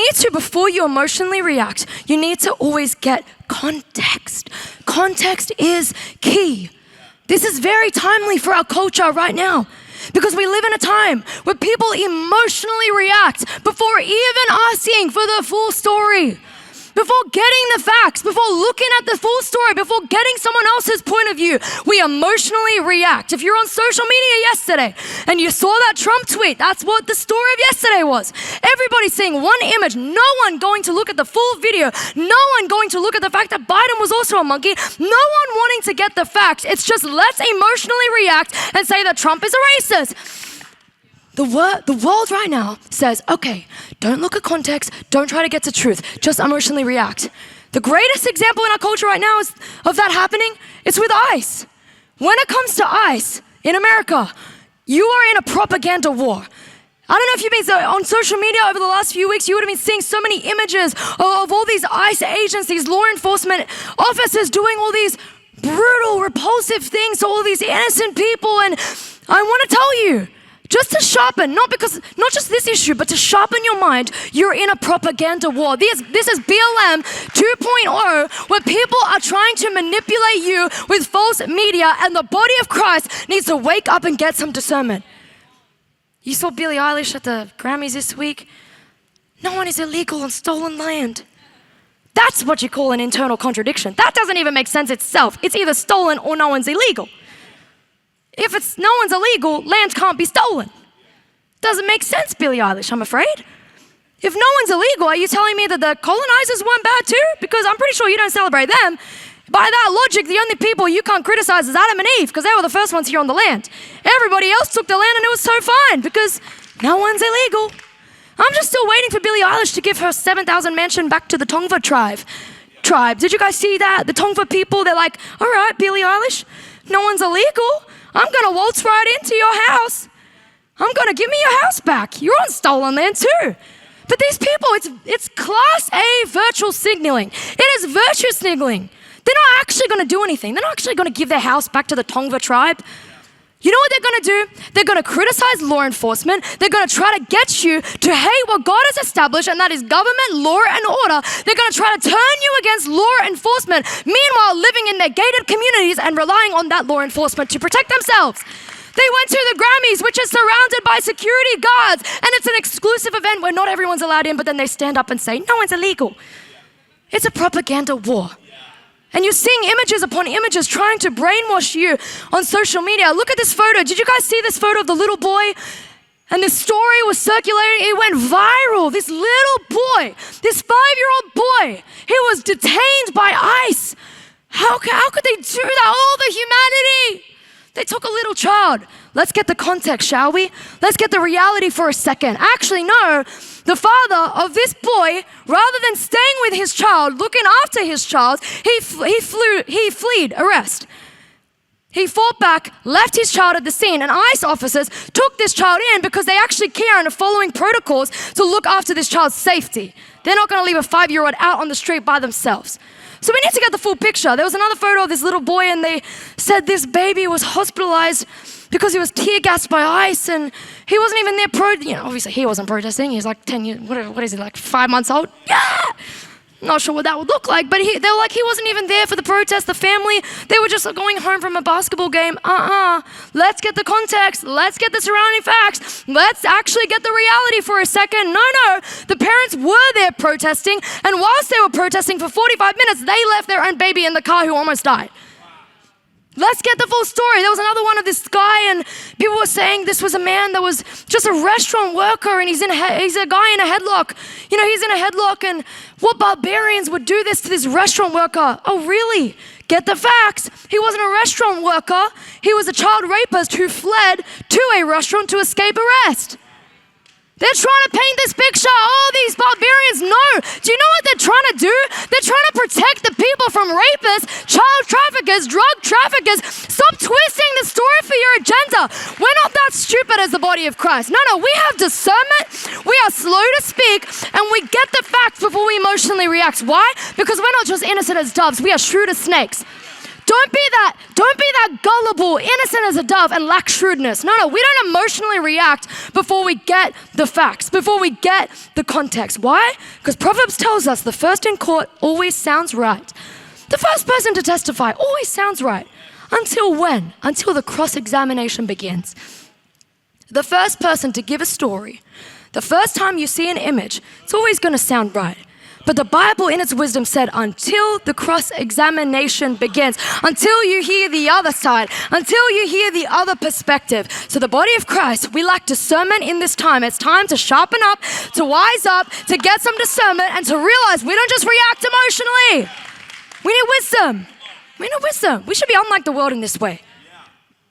need to, before you emotionally react, you need to always get context. Context is key. This is very timely for our culture right now, because we live in a time where people emotionally react before even asking for the full story, before getting the facts, before looking at the full story, before getting someone else's point of view. We emotionally react. If you're on social media yesterday and you saw that Trump tweet, that's what the story of yesterday was. Everybody seeing one image, no one going to look at the full video, no one going to look at the fact that Biden was also a monkey, no one wanting to get the facts. It's just let's emotionally react and say that Trump is a racist. The world right now says, okay, don't look at context, don't try to get to truth, just emotionally react. The greatest example in our culture right now is of that happening, it's with ICE. When it comes to ICE in America, you are in a propaganda war. I don't know if you've been on social media over the last few weeks, you would have been seeing so many images of all these ICE agents, these law enforcement officers doing all these brutal, repulsive things to all these innocent people. And I want to tell you, just to sharpen, not just this issue, but to sharpen your mind, you're in a propaganda war. This is BLM 2.0, where people are trying to manipulate you with false media, and the body of Christ needs to wake up and get some discernment. You saw Billie Eilish at the Grammys this week. No one is illegal on stolen land. That's what you call an internal contradiction. That doesn't even make sense itself. It's either stolen or no one's illegal. If it's no one's illegal, land can't be stolen. Doesn't make sense, Billie Eilish, I'm afraid. If no one's illegal, are you telling me that the colonizers weren't bad too? Because I'm pretty sure you don't celebrate them. By that logic, the only people you can't criticize is Adam and Eve, because they were the first ones here on the land. Everybody else took the land and it was so fine, because no one's illegal. I'm just still waiting for Billie Eilish to give her 7,000 mansion back to the Tongva tribe. Did you guys see that? The Tongva people, they're like, all right, Billie Eilish, no one's illegal. I'm gonna waltz right into your house. I'm gonna give me your house back. You're on stolen land too. But these people, it's class A virtual signaling. It is virtue signaling. They're not actually gonna do anything. They're not actually gonna give their house back to the Tongva tribe. You know what they're gonna do? They're gonna criticize law enforcement. They're gonna try to get you to hate what God has established, and that is government, law, and order. They're gonna try to turn you against law enforcement, meanwhile living in their gated communities and relying on that law enforcement to protect themselves. They went to the Grammys, which is surrounded by security guards, and it's an exclusive event where not everyone's allowed in, but then they stand up and say, no one's illegal. It's a propaganda war. And you're seeing images upon images trying to brainwash you on social media. Look at this photo. Did you guys see this photo of the little boy? And this story was circulating. It went viral. This little boy, this 5-year-old boy, he was detained by ICE. How could they do that? All the humanity. They took a little child. Let's get the context, shall we? Let's get the reality for a second. Actually, no. The father of this boy, rather than staying with his child, looking after his child, he fled arrest. He fought back, left his child at the scene, and ICE officers took this child in because they actually care and are following protocols to look after this child's safety. They're not going to leave a 5-year-old out on the street by themselves. So we need to get the full picture. There was another photo of this little boy, and they said this baby was hospitalized because he was tear gassed by ICE, and he wasn't even there obviously he wasn't protesting. He's like 10 years, what is he, like 5 months old? Yeah! Not sure what that would look like, but they were like, he wasn't even there for the protest. The family, they were just going home from a basketball game. Let's get the context. Let's get the surrounding facts. Let's actually get the reality for a second. No, the parents were there protesting, and whilst they were protesting for 45 minutes, they left their own baby in the car who almost died. Let's get the full story. There was another one of this guy, and people were saying this was a man that was just a restaurant worker, and he's a guy in a headlock. He's in a headlock, and what barbarians would do this to this restaurant worker? Oh, really? Get the facts. He wasn't a restaurant worker. He was a child rapist who fled to a restaurant to escape arrest. They're trying to paint this picture. Oh, these barbarians. No. Do you know what they're trying to do? They're trying to protect the people from rapists, child traffickers, drug traffickers. Stop twisting the story for your agenda. We're not that stupid as the body of Christ. No, we have discernment. We are slow to speak, and we get the facts before we emotionally react. Why? Because we're not just innocent as doves. We are shrewd as snakes. Don't be that gullible, innocent as a dove and lack shrewdness. No, we don't emotionally react before we get the facts, before we get the context. Why? Because Proverbs tells us the first in court always sounds right. The first person to testify always sounds right. Until when? Until the cross-examination begins. The first person to give a story, the first time you see an image, it's always going to sound right. But the Bible in its wisdom said until the cross-examination begins, until you hear the other side, until you hear the other perspective. So the body of Christ, we lack discernment in this time. It's time to sharpen up, to wise up, to get some discernment, and to realize we don't just react emotionally. We need wisdom. We need wisdom. We should be unlike the world in this way.